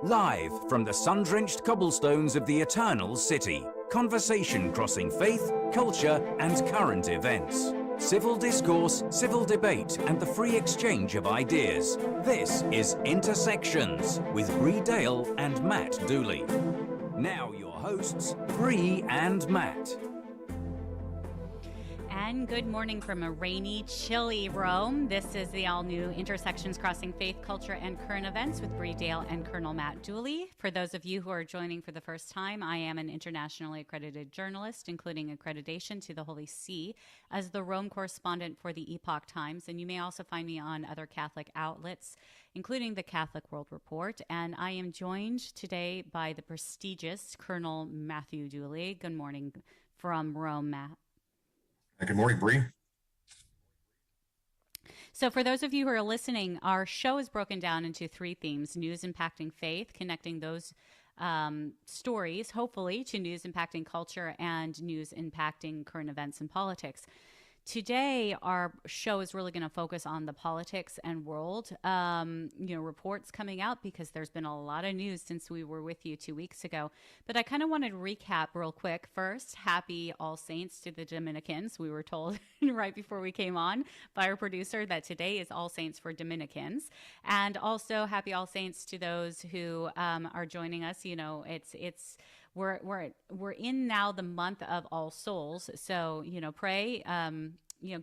Live from the sun-drenched cobblestones of the Eternal City, conversation crossing faith, culture, and current events. Civil discourse, civil debate, and the free exchange of ideas. This is Intersections with Bree Dail and Matt Dooley. Now your hosts, Bree and Matt. And good morning from a rainy, chilly Rome. This is the all-new Intersections Crossing Faith, Culture, and Current Events with Bree Dail and Colonel Matt Dooley. For those of you who are joining for the first time, I am an internationally accredited journalist, including accreditation to the Holy See as the Rome correspondent for the Epoch Times. And you may also find me on other Catholic outlets, including the Catholic World Report. And I am joined today by the prestigious Colonel Matthew Dooley. Good morning from Rome, Matt. Good morning, Bree. So for those of you who are listening, our show is broken down into three themes: news impacting faith, connecting those stories, hopefully, to news impacting culture, and news impacting current events and politics. Today, our show is really going to focus on the politics and world, reports coming out, because there's been a lot of news since we were with you 2 weeks ago. But I kind of wanted to recap real quick. First, happy All Saints to the Dominicans. We were told right before we came on by our producer that today is All Saints for Dominicans. And also happy All Saints to those who are joining us. You know, we're in now the month of All Souls, so pray.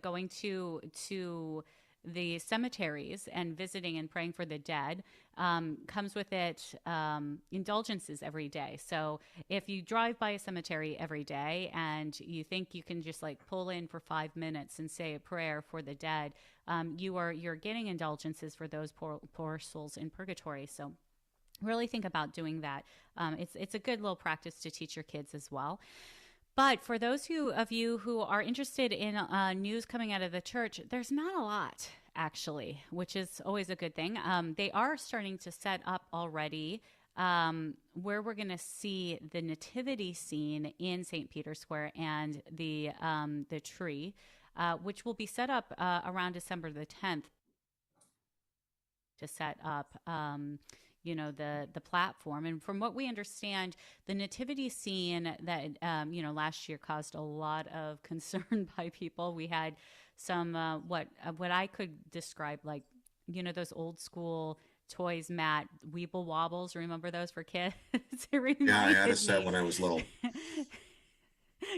Going to the cemeteries and visiting and praying for the dead comes with it indulgences every day. So if you drive by a cemetery every day and you think you can just like pull in for 5 minutes and say a prayer for the dead, you're getting indulgences for those poor souls in purgatory. So really think about doing that. It's a good little practice to teach your kids as well. But for those of you who are interested in news coming out of the church, there's not a lot, actually, which is always a good thing. They are starting to set up already where we're going to see the nativity scene in St. Peter's Square and the tree, which will be set up around December the 10th to set up the platform. And from what we understand, the nativity scene that, last year caused a lot of concern by people. We had some, what I could describe like, those old school toys, Matt, Weeble Wobbles. Remember those for kids? Yeah, I had a set when I was little.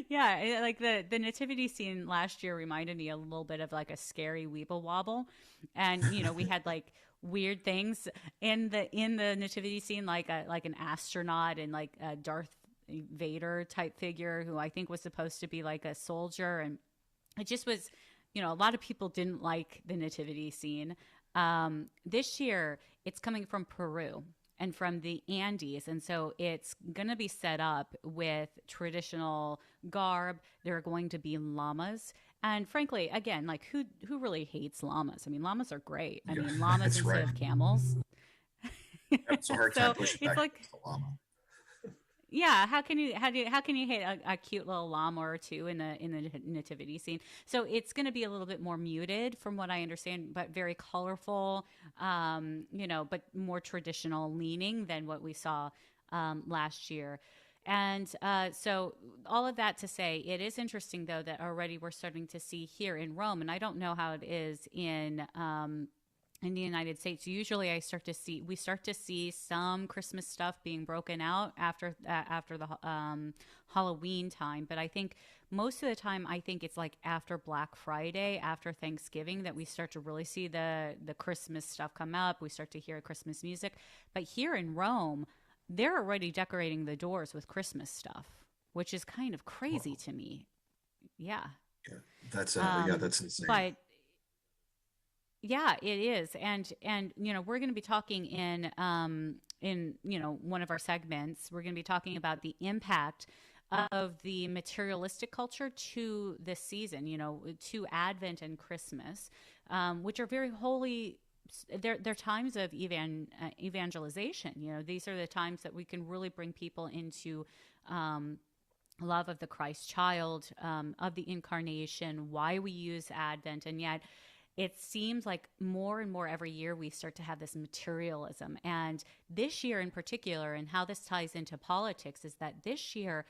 Yeah, like the nativity scene last year reminded me a little bit of like a scary Weeble Wobble. And, we had like weird things in the nativity scene, like an astronaut and like a Darth Vader type figure who I think was supposed to be like a soldier. And it just was, a lot of people didn't like the nativity scene. This year it's coming from Peru and from the Andes. And so it's going to be set up with traditional garb. There are going to be llamas. And frankly, again, like who really hates llamas? I mean, llamas are great. I mean, llamas instead of camels. It's a hard time pushing back like the llama. Yeah, how can you hate a cute little llama or two in the nativity scene? So it's going to be a little bit more muted, from what I understand, but very colorful, but more traditional leaning than what we saw last year. And so all of that to say, it is interesting, though, that already we're starting to see here in Rome, and I don't know how it is in the United States. Usually we start to see some Christmas stuff being broken out after the Halloween time. But I think most of the time, it's like after Black Friday, after Thanksgiving, that we start to really see the Christmas stuff come up. We start to hear Christmas music. But here in Rome, they're already decorating the doors with Christmas stuff, which is kind of crazy to me. Yeah. That's insane. But yeah, it is. And we're going to be talking in one of our segments, we're going to be talking about the impact of the materialistic culture to this season, to Advent and Christmas, which are very holy. They're times of evangelization. These are the times that we can really bring people into love of the Christ child, of the incarnation, why we use Advent. And yet it seems like more and more every year we start to have this materialism. And this year in particular, and how this ties into politics, is that this year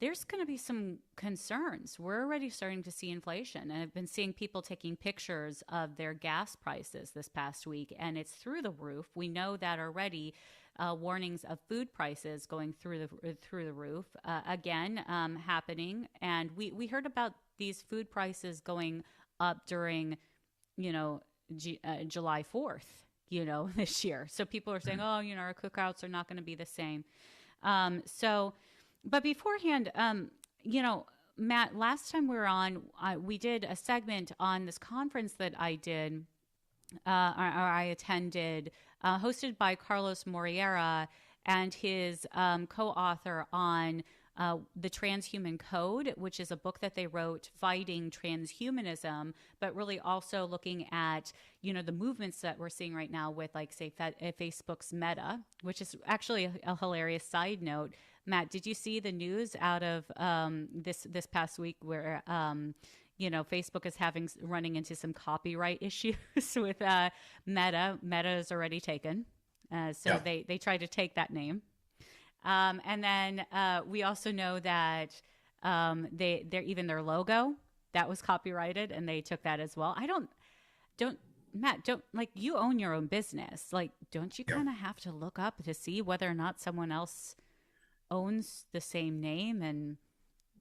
there's going to be some concerns. We're already starting to see inflation. And I've been seeing people taking pictures of their gas prices this past week, and it's through the roof. We know that already. Warnings of food prices going through the roof again happening, and we heard about these food prices going up during, July 4th, this year. So people are saying, oh, our cookouts are not going to be the same. But beforehand, Matt, last time we were on, we did a segment on this conference that I did, or I attended, hosted by Carlos Moreira and his co-author on the Transhuman Code, which is a book that they wrote fighting transhumanism, but really also looking at, the movements that we're seeing right now with, like, say, Facebook's Meta, which is actually a hilarious side note. Matt, did you see the news out of this past week where Facebook is running into some copyright issues with Meta? Meta is already taken, so yeah. They tried to take that name, and then we also know that they're even their logo that was copyrighted, and they took that as well. Matt, like, you own your own business. Like, don't you kind of have to look up to see whether or not someone else owns the same name? And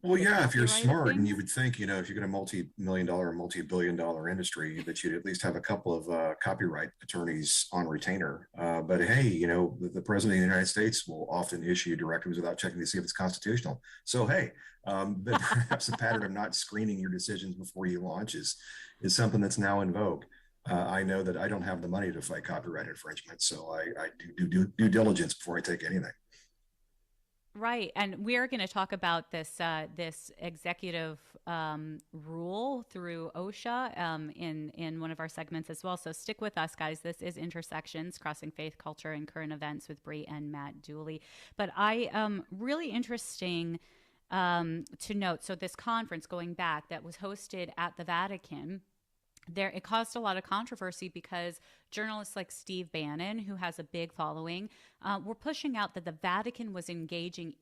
well, yeah, if you're smart, and you would think, if you're going to multi-million-dollar, multi-billion-dollar industry, that you'd at least have a couple of copyright attorneys on retainer. But hey, the president of the United States will often issue directives without checking to see if it's constitutional. So hey, but perhaps the pattern of not screening your decisions before you launch is something that's now in vogue. I know that I don't have the money to fight copyright infringement, so I do due diligence before I take anything. Right, and we are going to talk about this executive rule through OSHA in one of our segments as well. So stick with us, guys. This is Intersections: Crossing Faith, Culture, and Current Events with Bree and Matt Dooley. But really interesting to note. So this conference, going back, that was hosted at the Vatican. It caused a lot of controversy because journalists like Steve Bannon, who has a big following, were pushing out that the Vatican was engaging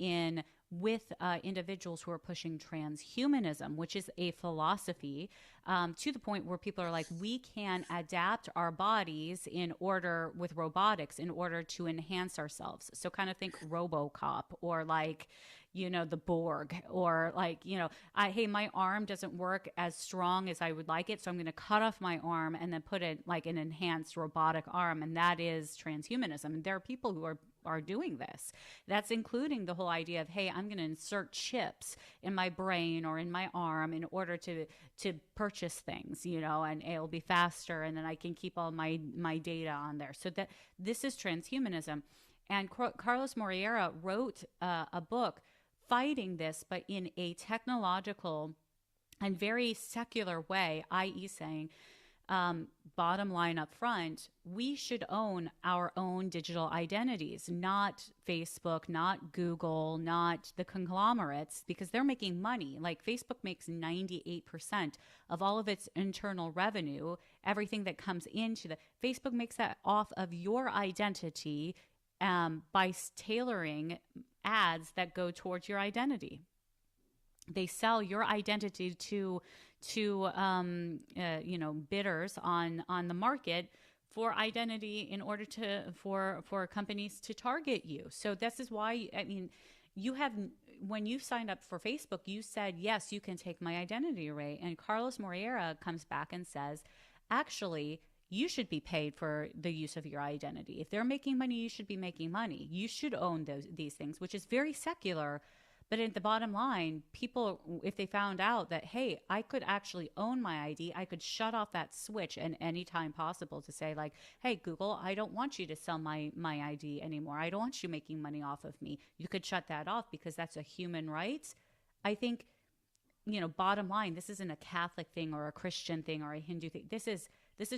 with individuals who are pushing transhumanism, which is a philosophy, to the point where people are like, we can adapt our bodies with robotics in order to enhance ourselves. So kind of think RoboCop, or like, the Borg, or like, hey, my arm doesn't work as strong as I would like it, so I'm going to cut off my arm and then put it like an enhanced robotic arm. And that is transhumanism. And there are people who are doing this. That's including the whole idea of, hey, I'm going to insert chips in my brain or in my arm in order to purchase things, and it'll be faster, and then I can keep all my data on there. So that this is transhumanism. And Carlos Moreira wrote a book fighting this, but in a technological and very secular way, i.e. saying, bottom line up front, we should own our own digital identities, not Facebook, not Google, not the conglomerates, because they're making money. Like, Facebook makes 98% of all of its internal revenue, everything that comes into Facebook makes that off of your identity, by tailoring ads that go towards your identity. They sell your identity to bidders on the market for identity in order for companies to target you. So this is why, when you signed up for Facebook, you said, yes, you can take my identity array. And Carlos Moreira comes back and says, actually, you should be paid for the use of your identity. If they're making money, you should be making money. You should own these things, which is very secular. But at the bottom line, people, if they found out that, hey, I could actually own my ID, I could shut off that switch at any time possible to say, like, hey, Google, I don't want you to sell my ID anymore. I don't want you making money off of me. You could shut that off because that's a human right. I think, bottom line, this isn't a Catholic thing or a Christian thing or a Hindu thing. This is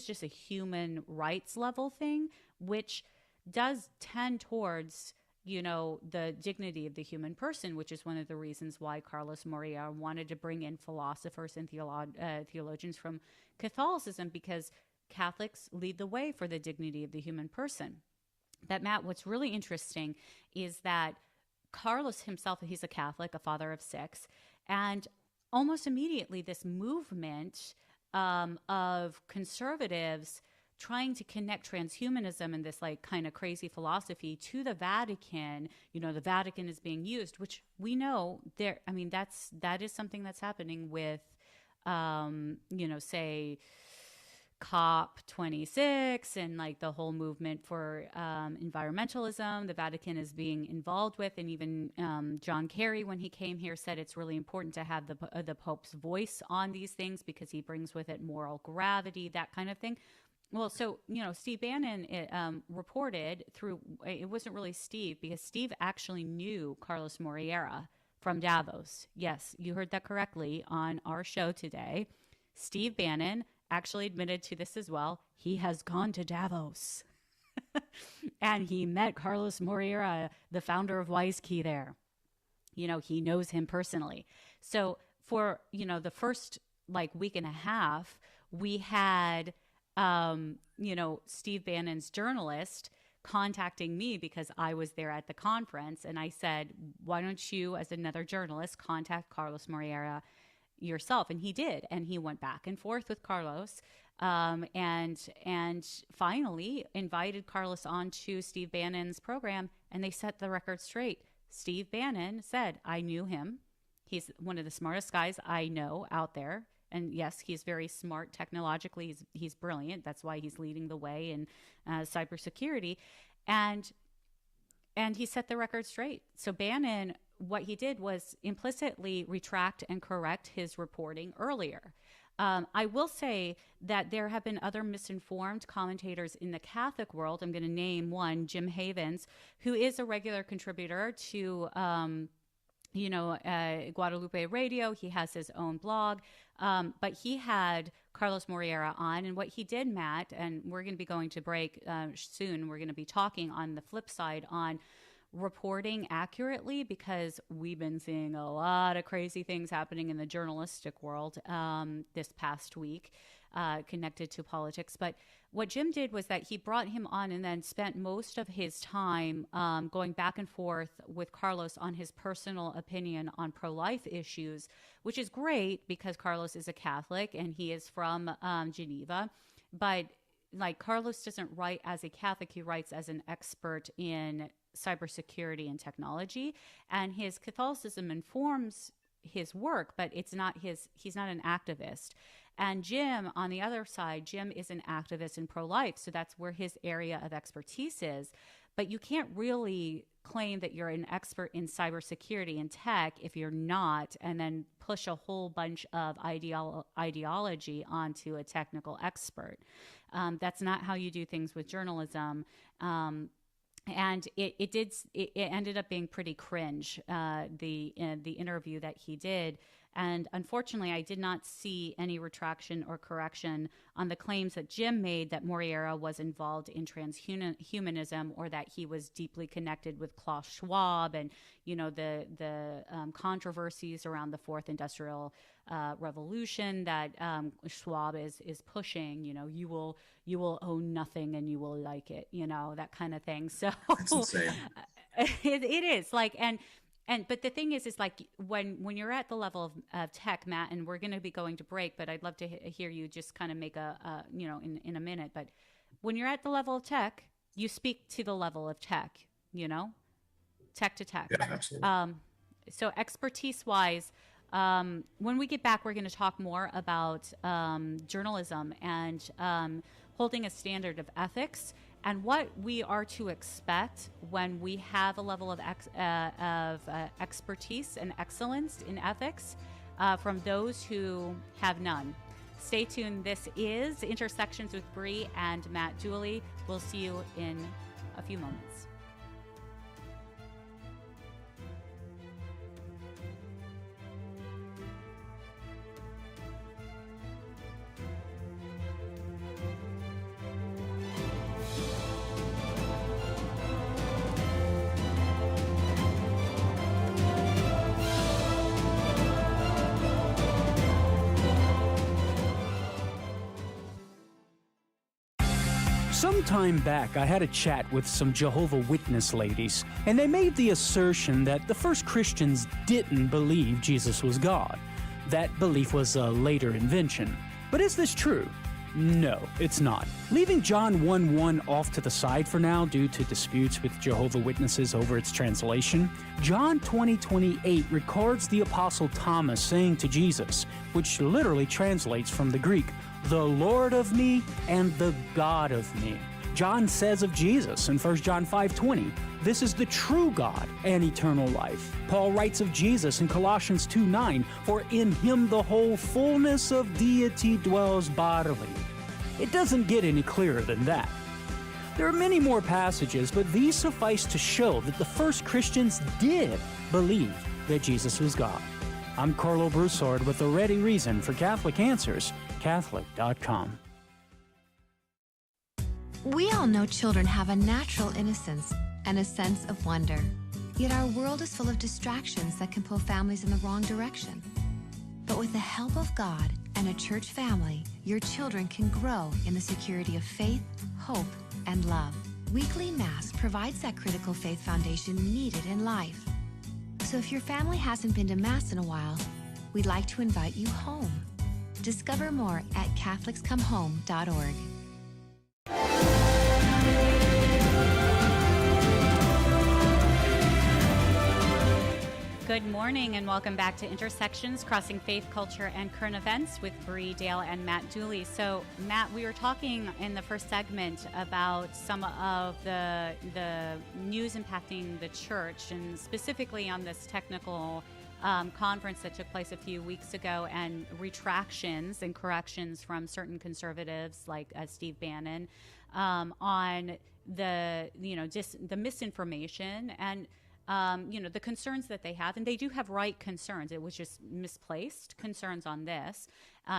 just a human rights level thing, which does tend towards, the dignity of the human person, which is one of the reasons why Carlos Moreira wanted to bring in philosophers and theologians from Catholicism, because Catholics lead the way for the dignity of the human person. But Matt, what's really interesting is that Carlos himself, he's a Catholic, a father of 6, and almost immediately this movement of conservatives trying to connect transhumanism and this like kind of crazy philosophy to the Vatican. The Vatican is being used, which we know there. I mean, that is something that's happening with, say COP26 and like the whole movement for environmentalism. The Vatican is being involved with, and even John Kerry, when he came here, said it's really important to have the Pope's voice on these things because he brings with it moral gravity, that kind of thing. Well, so, Steve Bannon reported through, it wasn't really Steve, because Steve actually knew Carlos Moreira from Davos. Yes, you heard that correctly on our show today. Steve Bannon actually admitted to this as well. He has gone to Davos and he met Carlos Moreira, the founder of WiseKey there. He knows him personally. So for, the first like week and a half, we had Steve Bannon's journalist contacting me because I was there at the conference. And I said, why don't you, as another journalist, contact Carlos Moreira yourself? And he did. And he went back and forth with Carlos and finally invited Carlos onto Steve Bannon's program, and they set the record straight. Steve Bannon said, I knew him. He's one of the smartest guys I know out there. And yes, he's very smart technologically. He's brilliant. That's why he's leading the way in cybersecurity. And he set the record straight. So Bannon, what he did was implicitly retract and correct his reporting earlier. I will say that there have been other misinformed commentators in the Catholic world. I'm going to name one, Jim Havens, who is a regular contributor to Guadalupe Radio. He has his own blog. But he had Carlos Moreira on, and what he did, Matt, and we're going to be going to break soon. We're going to be talking on the flip side on reporting accurately, because we've been seeing a lot of crazy things happening in the journalistic world this past week connected to politics. But what Jim did was that he brought him on and then spent most of his time going back and forth with Carlos on his personal opinion on pro-life issues, which is great because Carlos is a Catholic and he is from Geneva. But like, Carlos doesn't write as a Catholic, he writes as an expert in cybersecurity and technology, and his Catholicism informs his work, but he's not an activist. And Jim, on the other side, Jim is an activist in pro-life, so that's where his area of expertise is. But you can't really claim that you're an expert in cybersecurity and tech if you're not, and then push a whole bunch of ideology onto a technical expert. That's not how you do things with journalism. And it ended up being pretty cringe, the interview that he did. And unfortunately, I did not see any retraction or correction on the claims that Jim made that Moreira was involved in transhumanism, or that he was deeply connected with Klaus Schwab and, the controversies around the Fourth Industrial Revolution that Schwab is pushing. You will own nothing and you will like it, that kind of thing. So that's insane. It is like, but the thing is like when you're at the level of tech, Matt, and we're going to be going to break, but I'd love to hear you just kind of make in a minute. But when you're at the level of tech, you speak to the level of tech, tech to tech. Yeah, absolutely. So expertise wise, when we get back, we're going to talk more about journalism and holding a standard of ethics, and what we are to expect when we have a level of expertise and excellence in ethics from those who have none. Stay tuned. This is Intersections with Bree and Matt Dooley. We'll see you in a few moments. Some time back, I had a chat with some Jehovah Witness ladies, and they made the assertion that the first Christians didn't believe Jesus was God. That belief was a later invention. But is this true? No, it's not. Leaving John 1:1 off to the side for now due to disputes with Jehovah Witnesses over its translation, John 20:28 records the Apostle Thomas saying to Jesus, which literally translates from the Greek, "the Lord of me and the God of me." John says of Jesus in 1 John 5:20, "This is the true God and eternal life." Paul writes of Jesus in Colossians 2:9, "For in him the whole fullness of deity dwells bodily." It doesn't get any clearer than that. There are many more passages, but these suffice to show that the first Christians did believe that Jesus was God. I'm Carlo Broussard with a ready reason for Catholic Answers, Catholic.com. We all know children have a natural innocence and a sense of wonder. Yet our world is full of distractions that can pull families in the wrong direction. But with the help of God and a church family, your children can grow in the security of faith, hope, and love. Weekly Mass provides that critical faith foundation needed in life. So if your family hasn't been to Mass in a while, we'd like to invite you home. Discover more at CatholicsComeHome.org. Good morning and welcome back to Intersections, Crossing Faith, Culture, and Current Events with Bree Dail and Matt Dooley. So, Matt, we were talking in the first segment about some of the news impacting the church, and specifically on this technical conference that took place a few weeks ago, and retractions and corrections from certain conservatives like Steve Bannon on the the misinformation and the concerns that they have, and they do have right concerns. It was just misplaced concerns on this.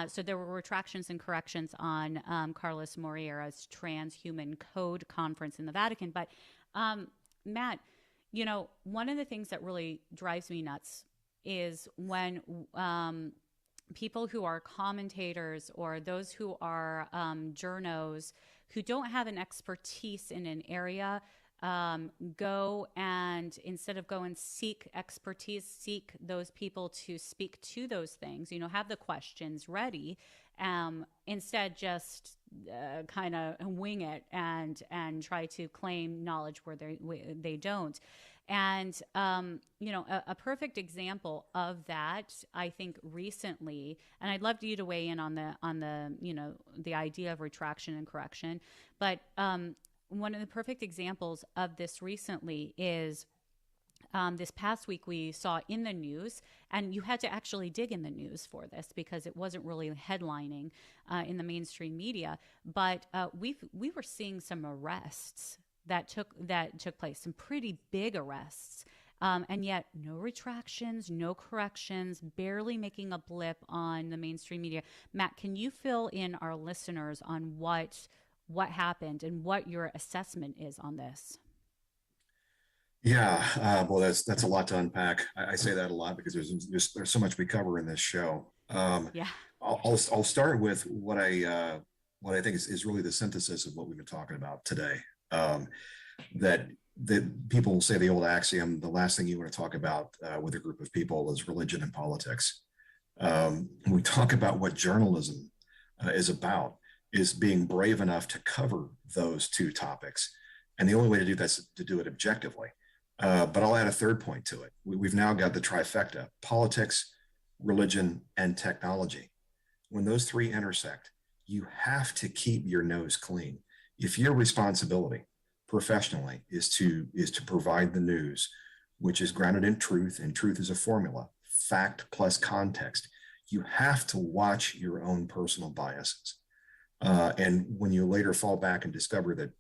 So there were retractions and corrections on Carlos Moreira's Transhuman Code conference in the Vatican. But Matt, one of the things that really drives me nuts is when people who are commentators or those who are journos who don't have an expertise in an area go and instead of go and seek expertise, seek those people to speak to those things, have the questions ready. Instead, just kind of wing it and try to claim knowledge where they don't. And, a perfect example of that, I think recently, and I'd love you to weigh in on the idea of retraction and correction, but, one of the perfect examples of this recently is this past week we saw in the news, and you had to actually dig in the news for this because it wasn't really headlining in the mainstream media, but we were seeing some arrests that took place, some pretty big arrests, and yet no retractions, no corrections, barely making a blip on the mainstream media. Matt, can you fill in our listeners on what happened and what your assessment is on this? Yeah, well, that's a lot to unpack. I say that a lot because there's so much we cover in this show. Yeah, I'll start with what I think is really the synthesis of what we've been talking about today. That people will say the old axiom: the last thing you want to talk about with a group of people is religion and politics. When we talk about what journalism is about, is being brave enough to cover those two topics. And the only way to do that is to do it objectively. But I'll add a third point to it. We've now got the trifecta: politics, religion, and technology. When those three intersect, you have to keep your nose clean. If your responsibility professionally is to provide the news, which is grounded in truth, and truth is a formula, fact plus context, you have to watch your own personal biases. And when you later fall back and discover that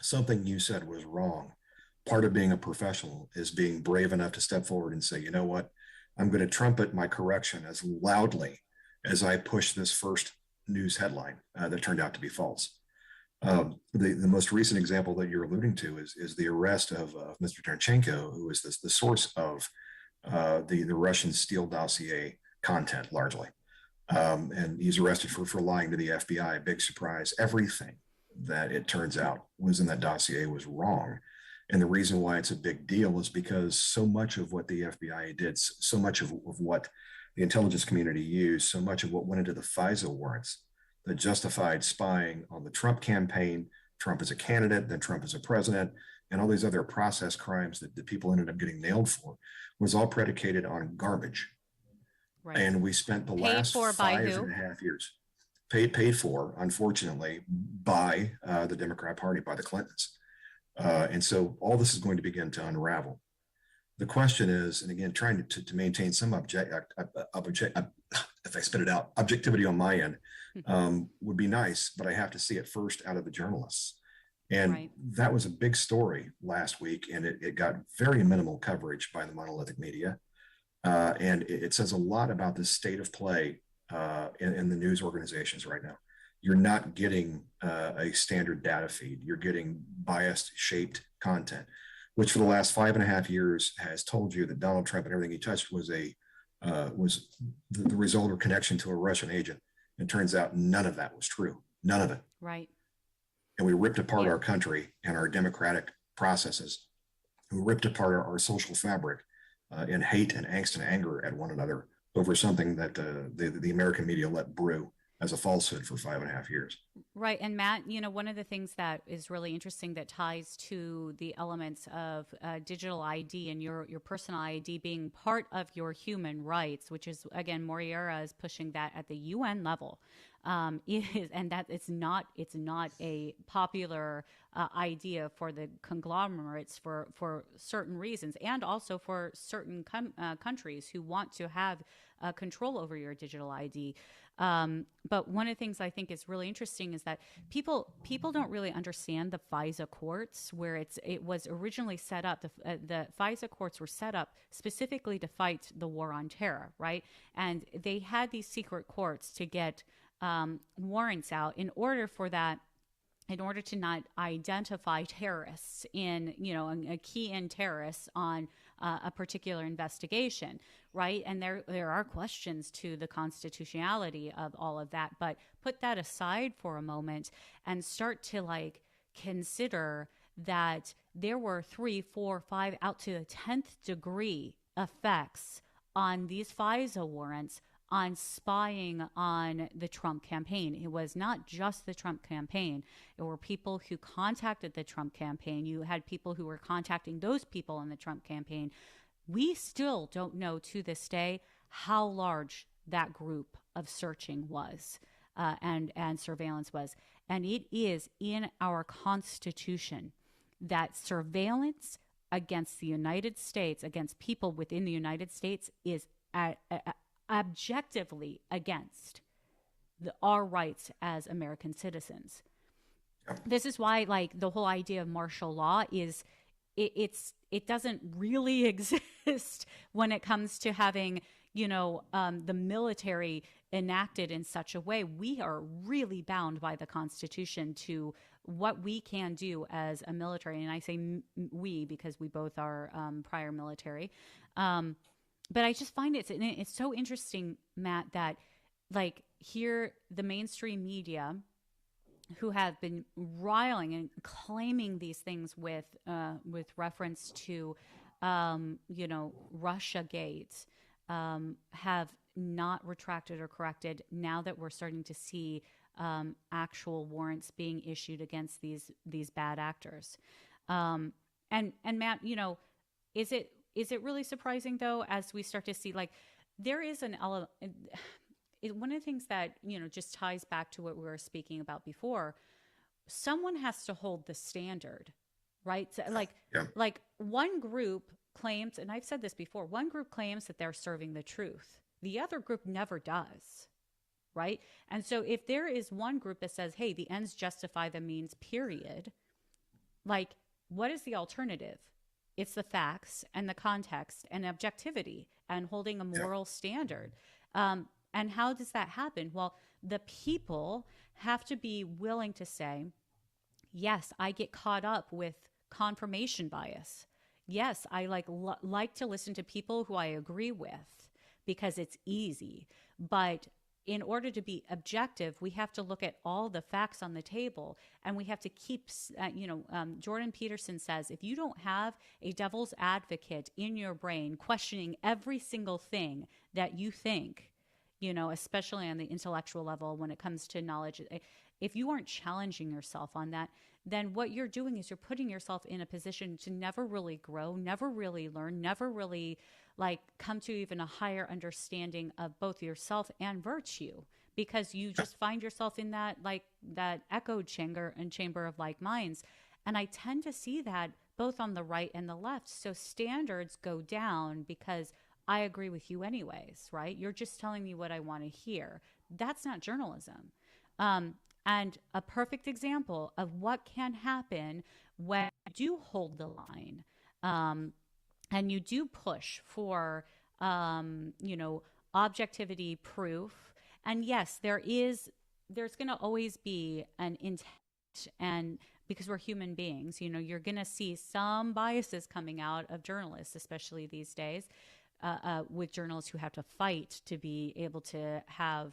something you said was wrong, part of being a professional is being brave enough to step forward and say, you know what, I'm going to trumpet my correction as loudly as I push this first news headline that turned out to be false. The most recent example that you're alluding to is the arrest of Mr. Terchenko, who is the source of the Russian Steele dossier content largely. And he's arrested for lying to the FBI. Big surprise. Everything that it turns out was in that dossier was wrong. And the reason why it's a big deal is because so much of what the FBI did, so much of what the intelligence community used, so much of what went into the FISA warrants that justified spying on the Trump campaign, Trump as a candidate, then Trump as a president, and all these other process crimes that people ended up getting nailed for, was all predicated on garbage. Right. And we spent the Paid last for by five who? and a half years paid for, unfortunately, by the Democrat Party, by the Clintons. And so all this is going to begin to unravel. The question is, and again, trying to maintain some if I spit it out, objectivity on my end would be nice, but I have to see it first out of the journalists. And Right. that was a big story last week, and it got very minimal coverage by the monolithic media. And it says a lot about the state of play in the news organizations right now. You're not getting a standard data feed. You're getting biased, shaped content, which for the last 5.5 years has told you that Donald Trump and everything he touched was the result or connection to a Russian agent. It turns out none of that was true. None of it. Right. And we ripped apart our country and our democratic processes. We ripped apart our social fabric in hate and angst and anger at one another over something that the American media let brew as a falsehood for 5.5 years. Right. And Matt, one of the things that is really interesting that ties to the elements of digital ID and your personal ID being part of your human rights, which is, again, Moreira is pushing that at the UN level. And that it's not a popular idea for the conglomerates for certain reasons, and also for certain countries who want to have control over your digital ID. But one of the things I think is really interesting is that people don't really understand the FISA courts, where it was originally set up. The FISA courts were set up specifically to fight the war on terror, right? And they had these secret courts to get warrants out in order to not identify terrorists a key in terrorists on a particular investigation, right? And there are questions to the constitutionality of all of that, but put that aside for a moment and start to consider that there were 3, 4, 5, out to the 10th degree effects on these FISA warrants on spying on the Trump campaign. It was not just the Trump campaign. There were people who contacted the Trump campaign. You had people who were contacting those people in the Trump campaign. We still don't know to this day how large that group of searching was and surveillance was. And it is in our Constitution that surveillance against the United States, against people within the United States, is objectively against our rights as American citizens. This is why, the whole idea of martial law is it doesn't really exist when it comes to having the military enacted in such a way. We are really bound by the Constitution to what we can do as a military, and I say we because we both are prior military. But I just find it's so interesting, Matt, that here the mainstream media, who have been riling and claiming these things with reference to Russiagate, have not retracted or corrected now that we're starting to see actual warrants being issued against these bad actors. And Matt, is it really surprising, though, as we start to see, there is an element, one of the things that, just ties back to what we were speaking about before, someone has to hold the standard, right? So, one group claims, and I've said this before, one group claims that they're serving the truth. The other group never does, right? And so if there is one group that says, hey, the ends justify the means, period, what is the alternative? It's the facts and the context and objectivity and holding a moral standard. And how does that happen? Well, the people have to be willing to say, yes, I get caught up with confirmation bias. Yes, I like to listen to people who I agree with because it's easy. But in order to be objective, we have to look at all the facts on the table, and we have to keep, Jordan Peterson says, if you don't have a devil's advocate in your brain questioning every single thing that you think, especially on the intellectual level when it comes to knowledge, if you aren't challenging yourself on that, then what you're doing is you're putting yourself in a position to never really grow, never really learn, never really come to even a higher understanding of both yourself and virtue, because you just find yourself in that that echo chamber of like minds. And I tend to see that both on the right and the left. So standards go down because I agree with you anyways, right? You're just telling me what I want to hear. That's not journalism. And a perfect example of what can happen when you do hold the line, and you do push for, objectivity, proof. And yes, there's going to always be an intent, and because we're human beings, you're going to see some biases coming out of journalists, especially these days, with journalists who have to fight to be able to have,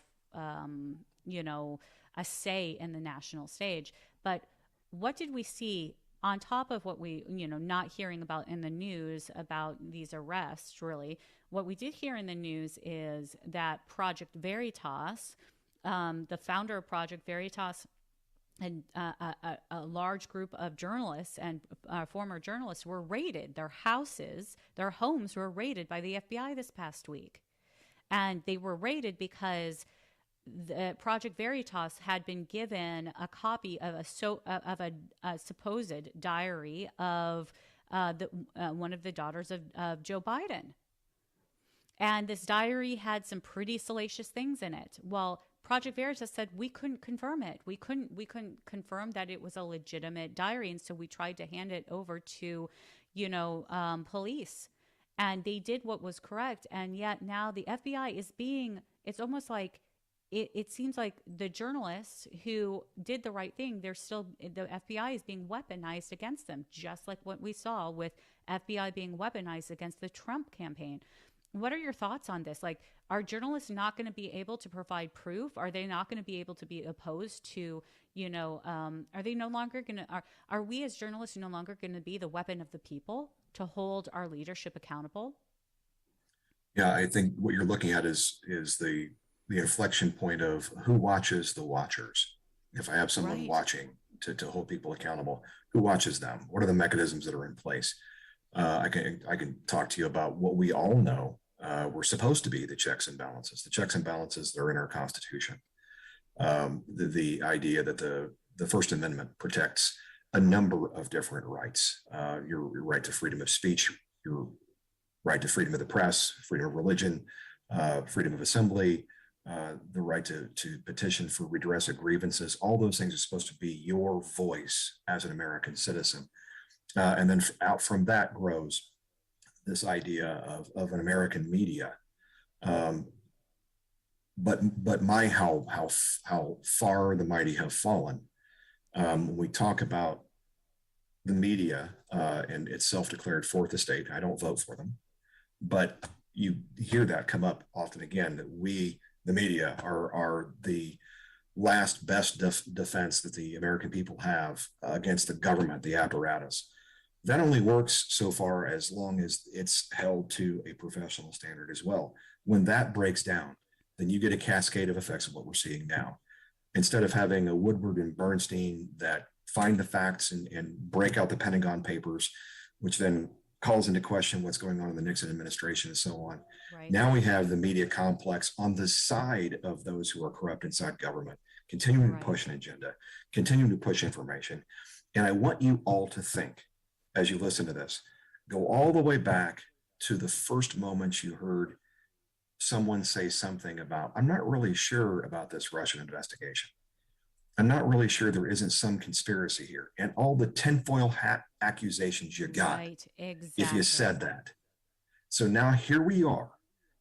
a say in the national stage. But what did we see on top of what we, not hearing about in the news about these arrests? Really, what we did hear in the news is that Project Veritas, the founder of Project Veritas, and a large group of journalists and former journalists were raided. Their homes were raided by the FBI this past week. And they were raided because the Project Veritas had been given a copy of a supposed diary of one of the daughters of Joe Biden. And this diary had some pretty salacious things in it. Well, Project Veritas said we couldn't confirm it. We couldn't confirm that it was a legitimate diary, and so we tried to hand it over to, police, and they did what was correct. And yet now the FBI is it's almost like it seems like the journalists who did the right thing, the FBI is being weaponized against them, just like what we saw with FBI being weaponized against the Trump campaign. What are your thoughts on this? Are journalists not going to be able to provide proof? Are they not going to be able to be opposed to, are they no longer going to, are we as journalists no longer going to be the weapon of the people to hold our leadership accountable? Yeah, I think what you're looking at is the inflection point of who watches the watchers. If I have someone Right. watching to hold people accountable, who watches them? What are the mechanisms that are in place? I can talk to you about what we all know were supposed to be the checks and balances. The checks and balances that are in our Constitution. The idea that the First Amendment protects a number of different rights. Your right to freedom of speech, your right to freedom of the press, freedom of religion, freedom of assembly, the right to petition for redress of grievances. All those things are supposed to be your voice as an American citizen. And then out from that grows this idea of an American media. But how far the mighty have fallen. When we talk about the media and its self-declared fourth estate, I don't vote for them, but you hear that come up often again, that we, the media, are the last best defense that the American people have against the government, the apparatus. That only works so far as long as it's held to a professional standard as well. When that breaks down, then you get a cascade of effects of what we're seeing now. Instead of having a Woodward and Bernstein that find the facts and break out the Pentagon Papers, which then calls into question what's going on in the Nixon administration and so on. Right. Now we have the media complex on the side of those who are corrupt inside government, continuing to push an agenda, continuing to push information. And I want you all to think, as you listen to this, go all the way back to the first moment you heard someone say something about, I'm not really sure about this Russian investigation. I'm not really sure there isn't some conspiracy here. And all the tinfoil hat accusations you got, Right, exactly. if you said that. So now here we are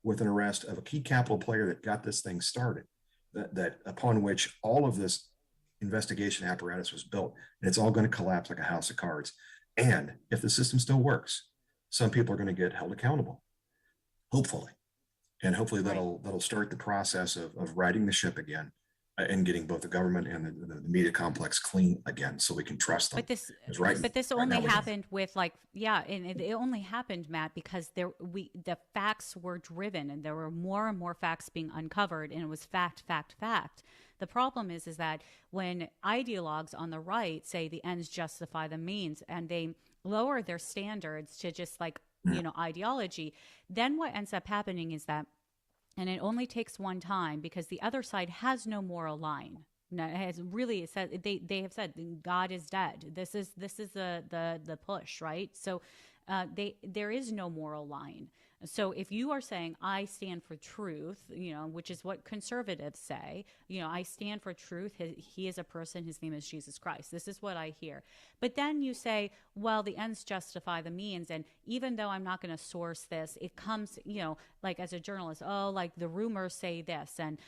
with an arrest of a key capital player that got this thing started, that upon which all of this investigation apparatus was built, and it's all going to collapse like a house of cards. And if the system still works, some people are going to get held accountable, hopefully. And hopefully Right. that'll start the process of righting the ship again, and getting both the government and the media complex clean again, so we can trust them. But this, Because right only now we don't. happened with like, yeah, and it only happened, Matt, because the facts were driven, and there were more and more facts being uncovered, and it was fact, fact, fact. The problem is that when ideologues on the right say the ends justify the means, and they lower their standards to just like, Mm, ideology, then what ends up happening is that, and it only takes one time, because the other side has no moral line. No, it has really said, they have said God is dead. This is the push, right? So there is no moral line. So if you are saying I stand for truth, which is what conservatives say, I stand for truth. He is a person. His name is Jesus Christ. This is what I hear. But then you say, well, the ends justify the means, and even though I'm not going to source this, it comes, like as a journalist, oh, like the rumors say this, and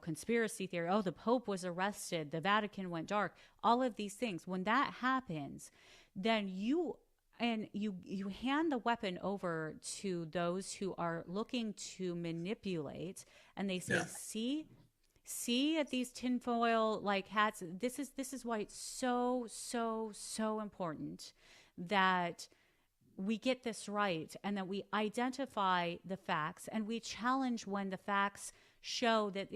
conspiracy theory. Oh, the Pope was arrested. The Vatican went dark. All of these things. When that happens, then you hand the weapon over to those who are looking to manipulate, and they say, yeah. see at these tinfoil like hats. This is why it's so so so important that we get this right, and that we identify the facts, and we challenge when the facts show that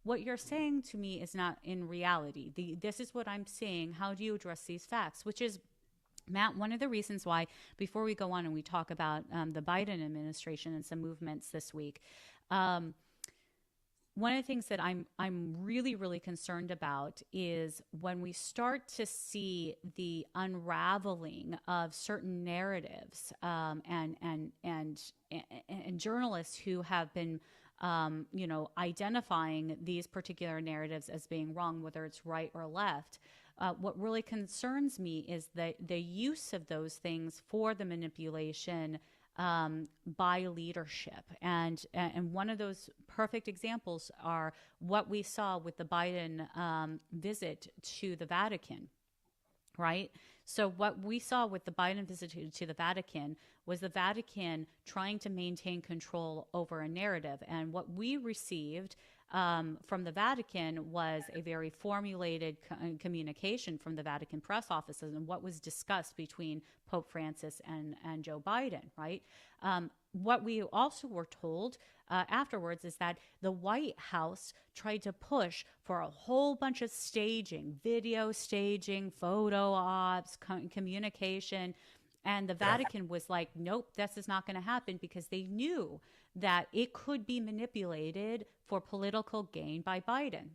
what you're saying to me is not in reality. This is what I'm saying. How do you address these facts? Which is, Matt, one of the reasons why, before we go on and we talk about the Biden administration and some movements this week, one of the things that I'm really really concerned about is when we start to see the unraveling of certain narratives, and journalists who have been identifying these particular narratives as being wrong, whether it's right or left. What really concerns me is the use of those things for the manipulation by leadership, and one of those perfect examples are what we saw with the Biden visit to the Vatican. Right. So what we saw with the Biden visit to the Vatican was the Vatican trying to maintain control over a narrative. And what we received from the Vatican was a very formulated communication from the Vatican press offices and what was discussed between Pope Francis and Joe Biden, right? What we also were told afterwards is that the White House tried to push for a whole bunch of staging, video staging, photo ops, communication. And the Vatican was like, nope, this is not going to happen, because they knew that it could be manipulated for political gain by Biden.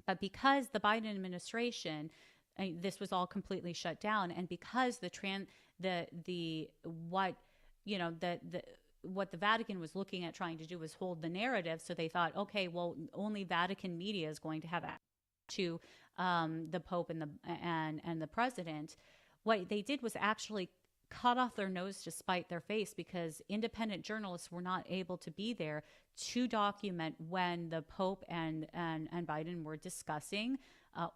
But because the Biden administration, this was all completely shut down, and because what the Vatican was looking at trying to do was hold the narrative, so they thought, okay, well, only Vatican media is going to have access to the Pope and the president. What they did was actually cut off their nose to spite their face, because independent journalists were not able to be there to document when the Pope and Biden were discussing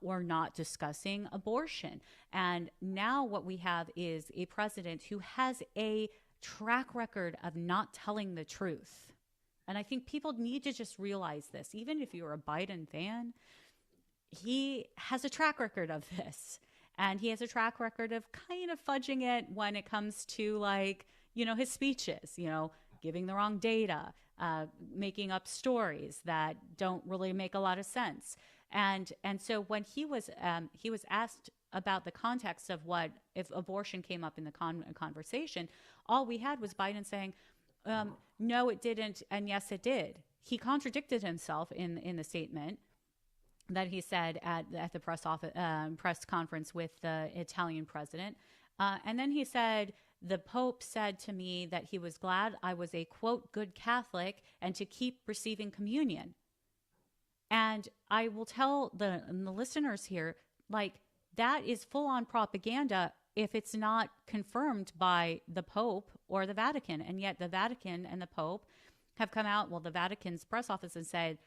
or not discussing abortion. And now what we have is a president who has a track record of not telling the truth. And I think people need to just realize this. Even if you're a Biden fan, he has a track record of this. And he has a track record of kind of fudging it when it comes to, like, his speeches, giving the wrong data, making up stories that don't really make a lot of sense. And so when he was asked about the context of what if abortion came up in the conversation, all we had was Biden saying, no, it didn't, and yes, it did. He contradicted himself in the statement that he said at the press conference with the Italian president. And then he said, the Pope said to me that he was glad I was a, quote, good Catholic and to keep receiving communion. And I will tell the listeners here, like, that is full on propaganda if it's not confirmed by the Pope or the Vatican. And yet the Vatican and the Pope have come out, well, the Vatican's press office has said,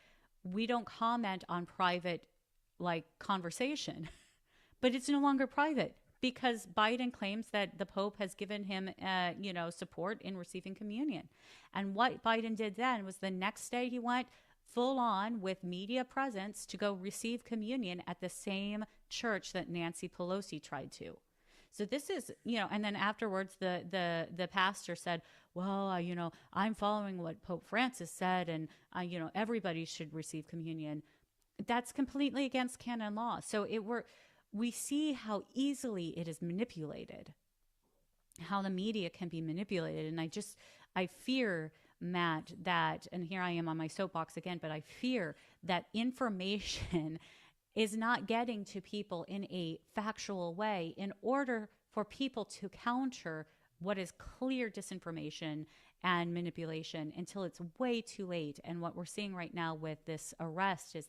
we don't comment on private, like, conversation. But it's no longer private. because Biden claims that the Pope has given him, support in receiving communion. And what Biden did then was the next day he went full on with media presence to go receive communion at the same church that Nancy Pelosi tried to. So this is, and then afterwards the pastor said, well, I'm following what Pope Francis said, and, everybody should receive communion. That's completely against canon law. So we see how easily it is manipulated, how the media can be manipulated. And I fear, Matt, that, and here I am on my soapbox again, but I fear that information is not getting to people in a factual way in order for people to counter what is clear disinformation and manipulation until it's way too late. And what we're seeing right now with this arrest is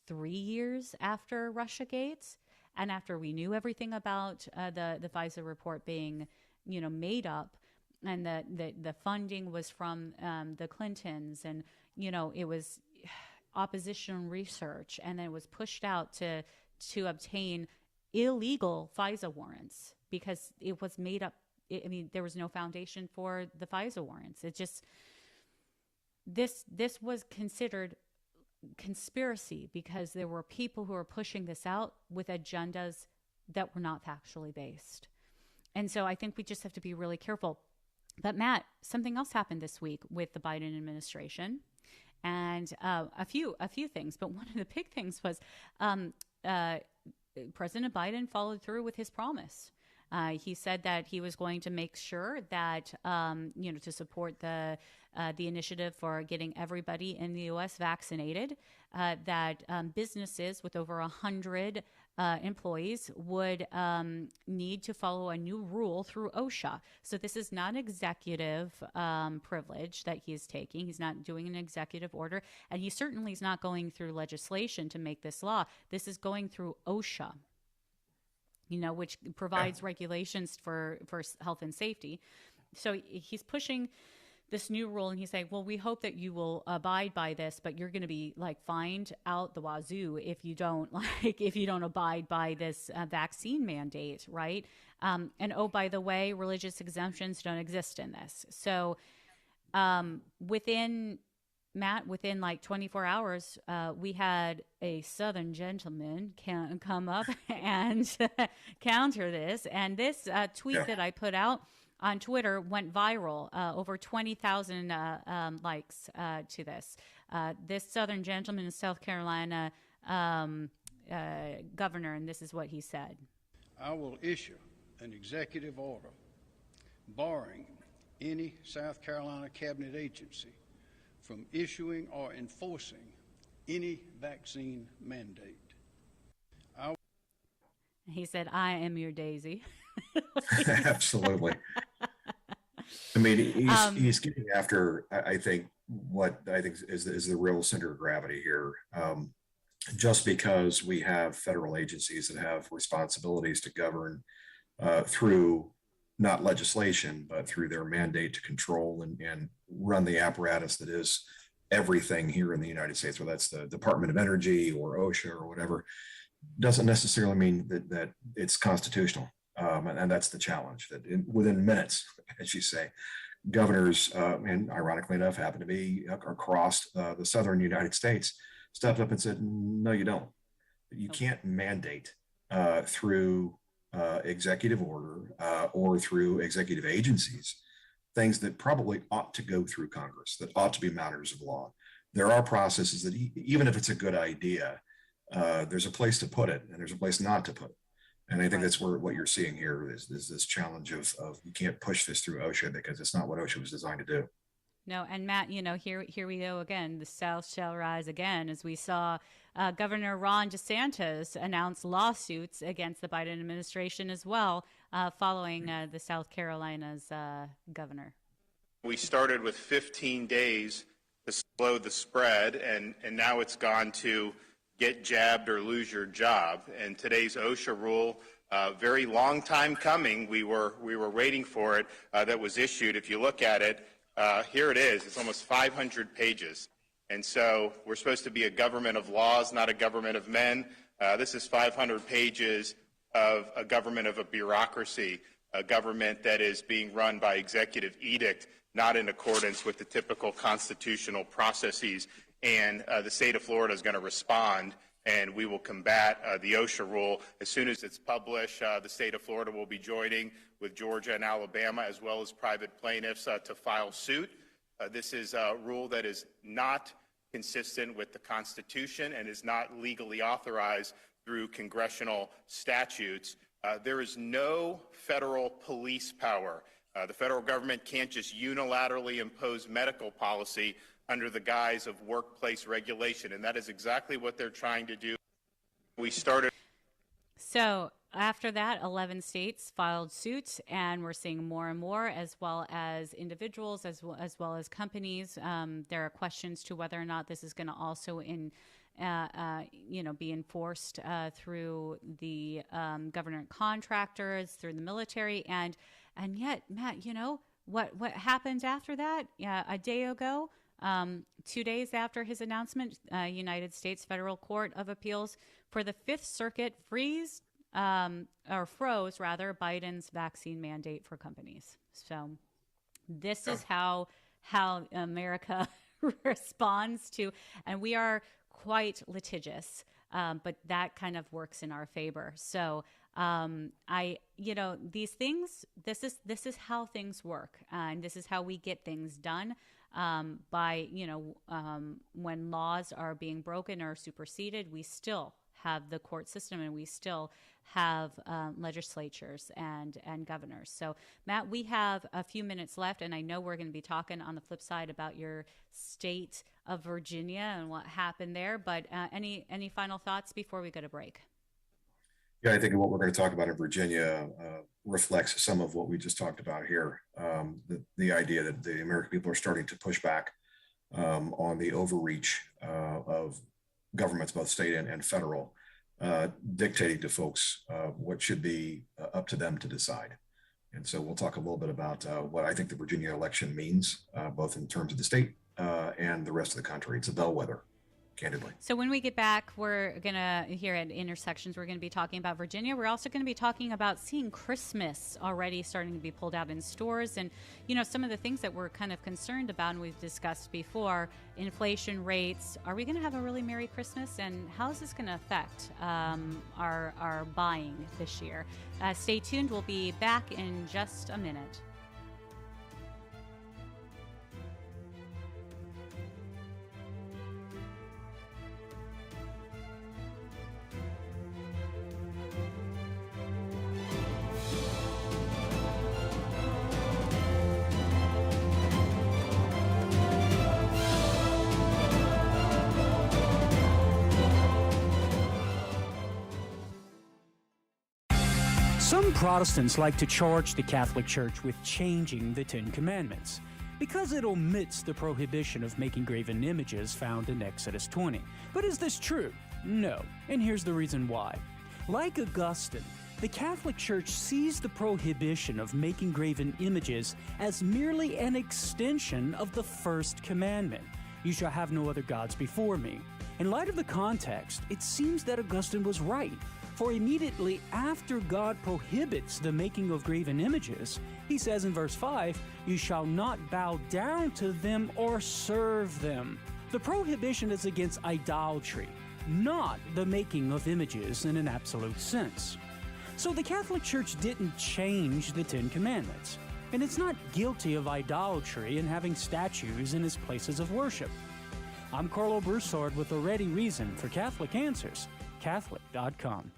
3 years after Russiagate, and after we knew everything about the FISA report being, made up, and the funding was from the Clintons, and it was opposition research, and then it was pushed out to obtain illegal FISA warrants because it was made up. There was no foundation for the FISA warrants. It just this was considered conspiracy because there were people who were pushing this out with agendas that were not factually based. And so I think we just have to be really careful. But Matt, something else happened this week with the Biden administration, and a few things. But one of the big things was President Biden followed through with his promise. He said that he was going to make sure that, to support the initiative for getting everybody in the U.S. vaccinated, that businesses with over 100 employees would need to follow a new rule through OSHA. So this is not executive privilege that he's taking. He's not doing an executive order, and he certainly is not going through legislation to make this law. This is going through OSHA, which provides regulations for health and safety. So he's pushing this new rule, and he's saying, well, we hope that you will abide by this, but you're going to be fined out the wazoo if you don't abide by this vaccine mandate, right? And oh, by the way, religious exemptions don't exist in this. So within 24 hours, we had a Southern gentleman come up and counter this. And this tweet that I put out on Twitter went viral, over 20,000 likes to this. This Southern gentleman is South Carolina governor, and this is what he said. I will issue an executive order barring any South Carolina cabinet agency from issuing or enforcing any vaccine mandate. He said, I am your Daisy. Absolutely. He's getting after, I think, what I think is the real center of gravity here. Just because we have federal agencies that have responsibilities to govern through not legislation, but through their mandate to control and run the apparatus that is everything here in the United States, whether that's the Department of Energy or OSHA or whatever, doesn't necessarily mean that it's constitutional. And that's the challenge, that within minutes, as you say, governors, and ironically enough, happen to be across the southern United States, stepped up and said, no, you don't. You can't mandate through executive order or through executive agencies things that probably ought to go through Congress, that ought to be matters of law. There are processes that even if it's a good idea, there's a place to put it and there's a place not to put it. And I think that's what you're seeing here is this challenge of you can't push this through OSHA because it's not what OSHA was designed to do. No, and Matt, here we go again. The South shall rise again, as we saw Governor Ron DeSantis announce lawsuits against the Biden administration as well, following the South Carolina's governor. We started with 15 days to slow the spread, and now it's gone to get jabbed or lose your job. And today's OSHA rule, very long time coming. We were waiting for it. That was issued. If you look at it, here it is. It's almost 500 pages. And so we're supposed to be a government of laws, not a government of men. This is 500 pages of a government of a bureaucracy, a government that is being run by executive edict, not in accordance with the typical constitutional processes. And the state of Florida is going to respond, and we will combat the OSHA rule. As soon as it's published, the state of Florida will be joining with Georgia and Alabama, as well as private plaintiffs, to file suit. This is a rule that is not consistent with the Constitution and is not legally authorized through congressional statutes. There is no federal police power. The federal government can't just unilaterally impose medical policy under the guise of workplace regulation, and that is exactly what they're trying to do. We started. So after that, 11 states filed suit, and we're seeing more and more, as well as individuals, as well as companies. There are questions to whether or not this is going to also be enforced through the government contractors, through the military, and yet, Matt, you know what happened after that? A day ago, 2 days after his announcement, United States Federal Court of Appeals for the Fifth Circuit froze Biden's vaccine mandate for companies. So this is how America responds to, and we are quite litigious, but that kind of works in our favor. So these things, this is how things work, and this is how we get things done. When laws are being broken or superseded, we still have the court system, and we still have legislatures and governors. So, Matt, we have a few minutes left, and I know we're going to be talking on the flip side about your state of Virginia and what happened there. But any final thoughts before we go to break? Yeah, I think what we're going to talk about in Virginia reflects some of what we just talked about here. The idea that the American people are starting to push back on the overreach of governments, both state and federal, dictating to folks what should be up to them to decide. And so we'll talk a little bit about what I think the Virginia election means, both in terms of the state and the rest of the country. It's a bellwether, candidly. So when we get back, we're going to, here at Intersections, we're going to be talking about Virginia. We're also going to be talking about seeing Christmas already starting to be pulled out in stores. And, some of the things that we're kind of concerned about, and we've discussed before, inflation rates. Are we going to have a really Merry Christmas? And how is this going to affect our buying this year? Stay tuned. We'll be back in just a minute. Some Protestants like to charge the Catholic Church with changing the Ten Commandments because it omits the prohibition of making graven images found in Exodus 20. But is this true? No, and here's the reason why. Like Augustine, the Catholic Church sees the prohibition of making graven images as merely an extension of the first commandment, "You shall have no other gods before me." In light of the context, it seems that Augustine was right. For immediately after God prohibits the making of graven images, he says in verse 5, "You shall not bow down to them or serve them." The prohibition is against idolatry, not the making of images in an absolute sense. So the Catholic Church didn't change the Ten Commandments, and it's not guilty of idolatry and having statues in its places of worship. I'm Carlo Broussard with a ready reason for Catholic Answers, Catholic.com.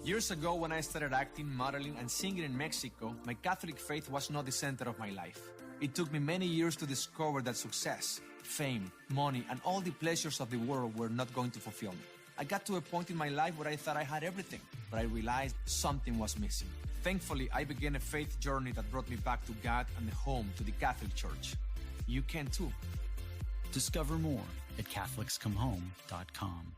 Years ago, when I started acting, modeling, and singing in Mexico, my Catholic faith was not the center of my life. It took me many years to discover that success, fame, money, and all the pleasures of the world were not going to fulfill me. I got to a point in my life where I thought I had everything, but I realized something was missing. Thankfully, I began a faith journey that brought me back to God and home to the Catholic Church. You can too. Discover more at CatholicsComeHome.com.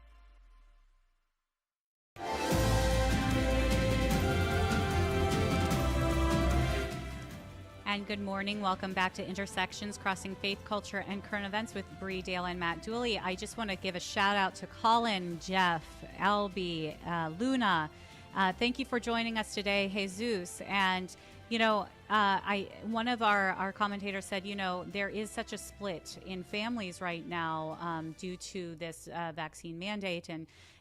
and good morning. Welcome back to Intersections, Crossing Faith, Culture, and Current Events with Bree Dail and Matt Dooley. I just want to give a shout out to Colin, Jeff, Albie, Luna. Thank you for joining us today, Jesus. And, you know, one of our commentators said, you know, there is such a split in families right now due to this vaccine mandate.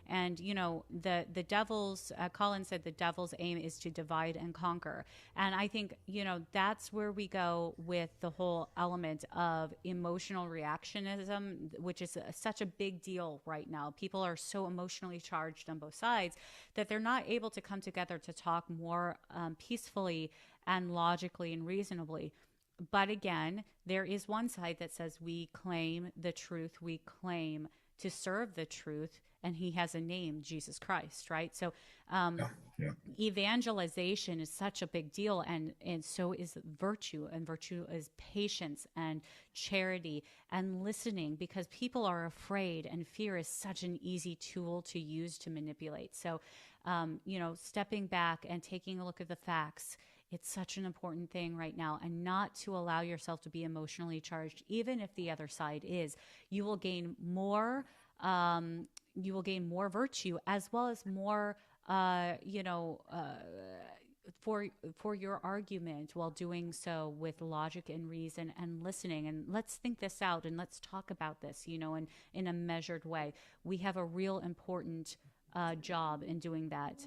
And you know, the devil's, Colin said the devil's aim is to divide and conquer. And I think, you know, that's where we go with the whole element of emotional reactionism, which is such a big deal right now. People are so emotionally charged on both sides that they're not able to come together to talk more peacefully and logically and reasonably. But again, there is one side that says we claim the truth, we claim to serve the truth, and he has a name, Jesus Christ, right? So evangelization is such a big deal, and so is virtue, and virtue is patience and charity and listening, because people are afraid, and fear is such an easy tool to use to manipulate. So, you know, stepping back and taking a look at the facts, it's such an important thing right now, and not to allow yourself to be emotionally charged, even if the other side is. You will gain more. You will gain more virtue, as well as more, for your argument, while doing so with logic and reason and listening. And let's think this out, and let's talk about this, you know, in a measured way. We have a real important job in doing that.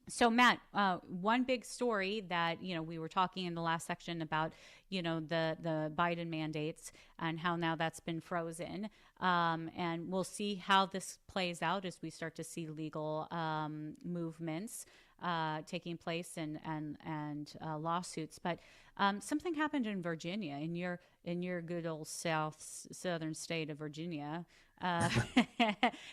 So Matt, one big story that, you know, we were talking in the last section about, you know, the Biden mandates and how now that's been frozen. And we'll see how this plays out as we start to see legal movements taking place and lawsuits. But something happened in Virginia, in your good old southern state of Virginia.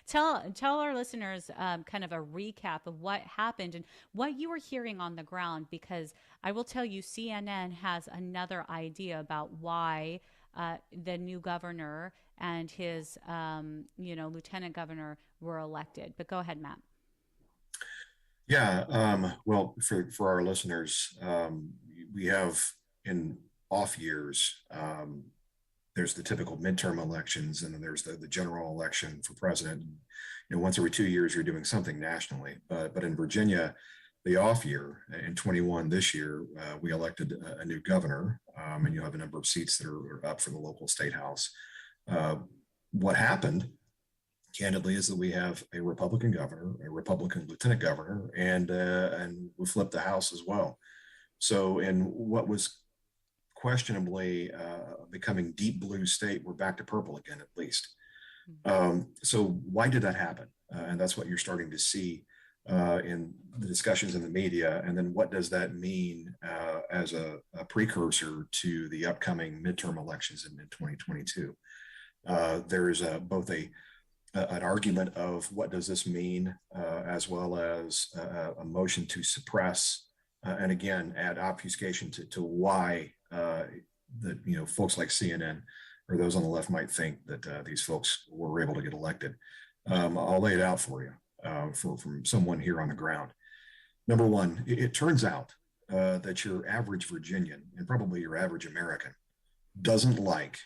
Tell our listeners kind of a recap of what happened and what you were hearing on the ground, because I will tell you, CNN has another idea about why the new governor and his lieutenant governor were elected. But go ahead, Matt. Yeah, well, for our listeners, we have in off years, there's the typical midterm elections, and then there's the general election for president. You know, once every 2 years, you're doing something nationally. But in Virginia, the off year in 21 this year, we elected a new governor, and you have a number of seats that are up for the local state house. What happened, candidly, is that we have a Republican governor, a Republican lieutenant governor, and we flipped the House as well. So in what was questionably becoming deep blue state, we're back to purple again, at least. So why did that happen? And that's what you're starting to see in the discussions in the media. And then what does that mean as a precursor to the upcoming midterm elections in 2022? There is both an argument of what does this mean, as well as a motion to suppress, and again, add obfuscation to why that, you know, folks like CNN or those on the left might think that these folks were able to get elected. I'll lay it out for you from someone here on the ground. Number one, it turns out that your average Virginian, and probably your average American, doesn't like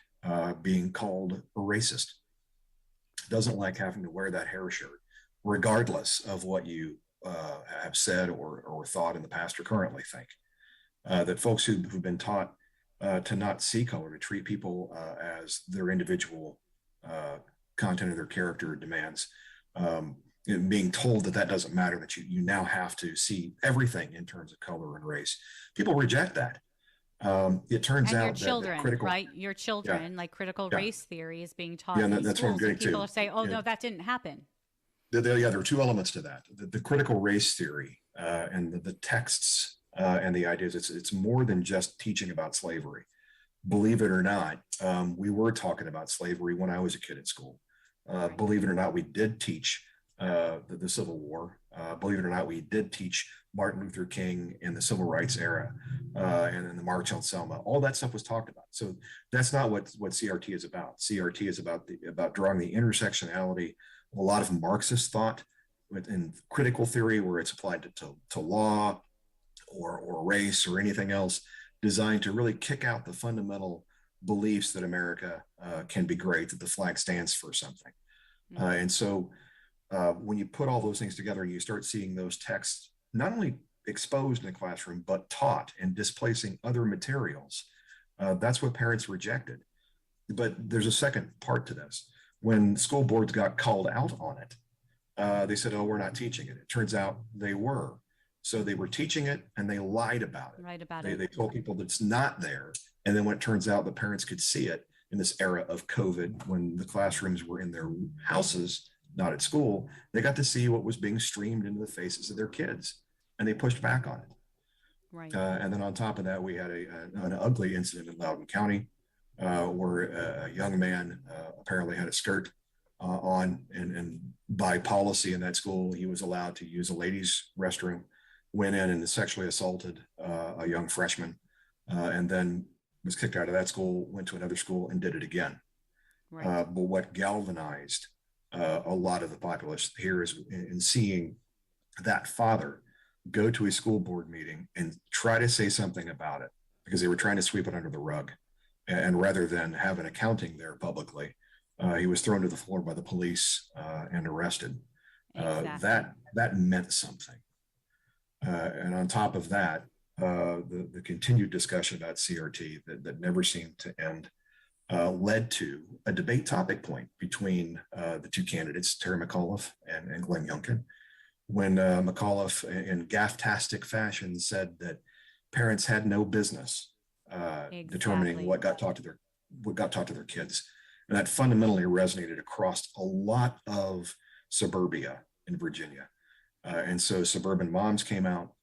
being called a racist, doesn't like having to wear that hair shirt, regardless of what you have said or thought in the past or currently think. That folks who've been taught to not see color, to treat people as their individual content of their character demands, being told that doesn't matter, that you now have to see everything in terms of color and race. People reject that. It turns and out your children, that critical, right? Your children, like critical race theory is being taught in in that's schools, what I'm and people to. are saying, "Oh no, that didn't happen." There are two elements to that: the critical race theory and the texts and the ideas. It's more than just teaching about slavery. Believe it or not, we were talking about slavery when I was a kid at school. Believe it or not, we did teach the Civil War. Believe it or not, we did teach Martin Luther King in the Civil Rights era, and in the March on Selma. All that stuff was talked about. So that's not what CRT is about. CRT is about drawing the intersectionality of a lot of Marxist thought within critical theory, where it's applied to law or race or anything else, designed to really kick out the fundamental beliefs that America can be great, that the flag stands for something. And so when you put all those things together and you start seeing those texts not only exposed in the classroom, but taught and displacing other materials, that's what parents rejected. But there's a second part to this. When school boards got called out on it, they said, oh, we're not teaching it. It turns out they were. So they were teaching it and they lied about it. Right about They told people that it's not there. And then when it turns out the parents could see it in this era of COVID, when the classrooms were in their houses, not at school, they got to see what was being streamed into the faces of their kids, and they pushed back on it. Right. And then on top of that, we had an ugly incident in Loudoun County where a young man apparently had a skirt on, and by policy in that school, he was allowed to use a ladies' restroom, went in and sexually assaulted a young freshman, and then was kicked out of that school, went to another school and did it again. Right. But what galvanized a lot of the populace here is in seeing that father go to a school board meeting and try to say something about it, because they were trying to sweep it under the rug. And rather than have an accounting there publicly, he was thrown to the floor by the police and arrested. Exactly. That meant something. And on top of that, the continued discussion about CRT that never seemed to end led to a debate topic point between the two candidates, Terry McAuliffe and Glenn Youngkin, when McAuliffe, in gaff-tastic fashion, said that parents had no business determining what got taught to their kids, and that fundamentally resonated across a lot of suburbia in Virginia. And so suburban moms came out,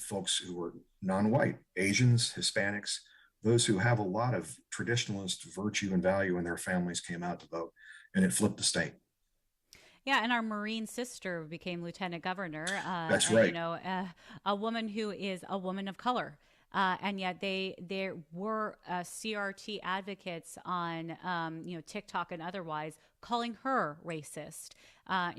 folks who were non-white, Asians, Hispanics, those who have a lot of traditionalist virtue and value in their families came out to vote, and it flipped the state. Yeah, and our Marine sister became lieutenant governor. That's right. You know, a woman who is a woman of color. And yet there were CRT advocates on, TikTok and otherwise calling her racist.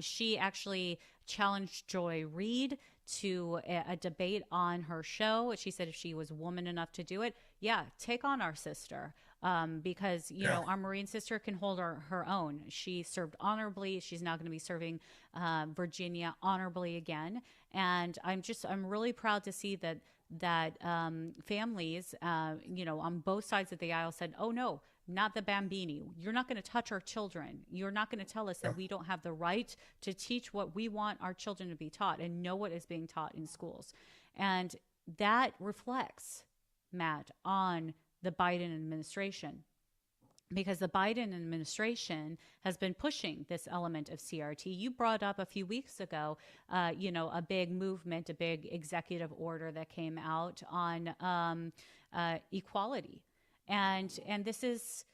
She actually challenged Joy Reid to a debate on her show. She said if she was woman enough to do it, take on our sister. Because, our Marine sister can hold her own. She served honorably. She's now going to be serving Virginia honorably again. And I'm really proud to see that families, on both sides of the aisle said, oh, no, not the Bambini. You're not going to touch our children. You're not going to tell us that we don't have the right to teach what we want our children to be taught and know what is being taught in schools. And that reflects, Matt, on the Biden administration, because the Biden administration has been pushing this element of CRT. You brought up a few weeks ago, a big movement, a big executive order that came out on equality, and this was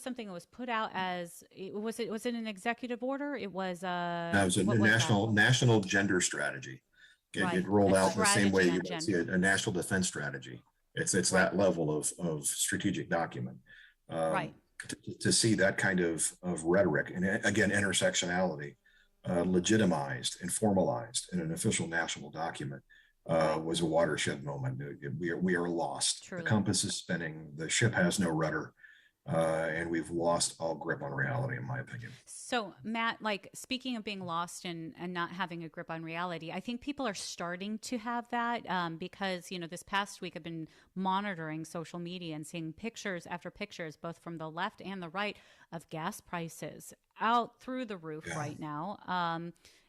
something that was put out as was it an executive order? It was it was a national gender strategy. It rolled out the same way you might see a national defense strategy. It's that level of strategic document. Right. To see that kind of rhetoric, and again, intersectionality, legitimized and formalized in an official national document was a watershed moment. We are lost. Truly. The compass is spinning. The ship has no rudder. And we've lost all grip on reality, in my opinion. So, Matt, speaking of being lost and not having a grip on reality, I think people are starting to have that because, this past week I've been monitoring social media and seeing pictures after pictures, both from the left and the right, of gas prices out through the roof right now.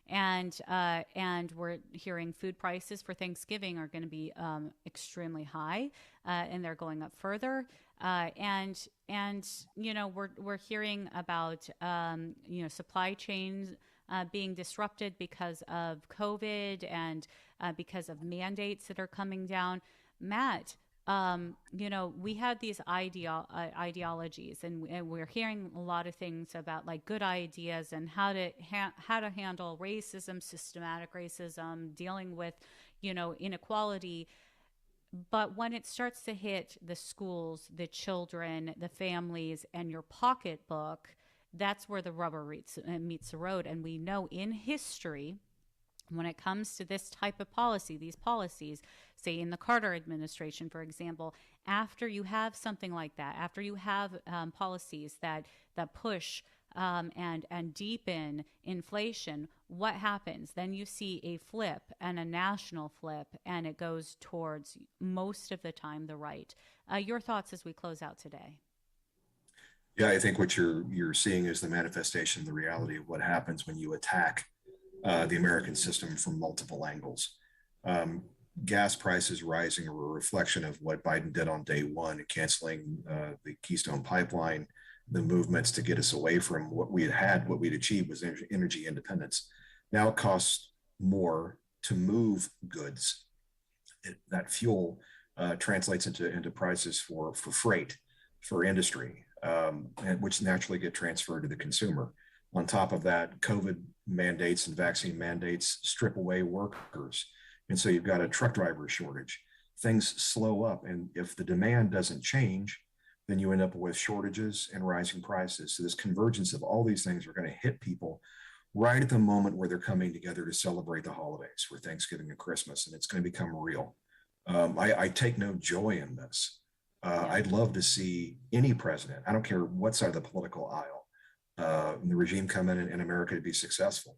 And we're hearing food prices for Thanksgiving are going to be extremely high, and they're going up further. And we're hearing about supply chains being disrupted because of COVID and because of mandates that are coming down. Matt, we have these ideologies, and we're hearing a lot of things about good ideas and how to handle racism, systematic racism, dealing with inequality. But when it starts to hit the schools, the children, the families, and your pocketbook, that's where the rubber meets the road. And we know in history When it comes to this type of policy, these policies, say in the Carter administration, for example, after you have something like that, after you have policies that push and deepen inflation, what happens? Then you see a flip and a national flip, and it goes towards most of the time the right. Your thoughts as we close out today? Yeah, I think what you're seeing is the manifestation, the reality of what happens when you attack the American system from multiple angles. Gas prices rising are a reflection of what Biden did on day one, canceling the Keystone Pipeline, the movements to get us away from what we'd achieved was energy independence. Now it costs more to move goods. That fuel translates into prices for freight, for industry, which naturally get transferred to the consumer. On top of that, COVID mandates and vaccine mandates strip away workers. And so you've got a truck driver shortage. Things slow up. And if the demand doesn't change, then you end up with shortages and rising prices. So this convergence of all these things are going to hit people right at the moment where they're coming together to celebrate the holidays, for Thanksgiving and Christmas, and it's going to become real. I take no joy in this. I'd love to see any president, I don't care what side of the political aisle, the regime come in and America to be successful.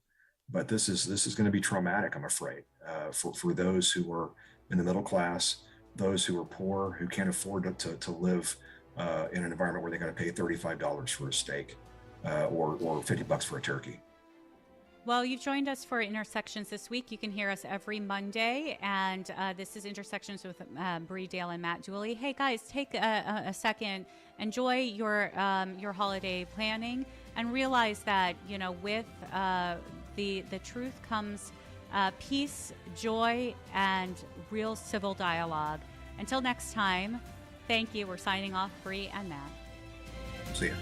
But this is going to be traumatic, I'm afraid, for those who are in the middle class, those who are poor, who can't afford to live in an environment where they got to pay $35 for a steak or $50 for a turkey. Well, you've joined us for Intersections this week. You can hear us every Monday, and this is Intersections with Bree Dail and Matt Dooley. Hey, guys, take a second, enjoy your holiday planning, and realize that, you know, with the truth comes peace, joy, and real civil dialogue. Until next time, thank you. We're signing off, Bree and Matt. See ya.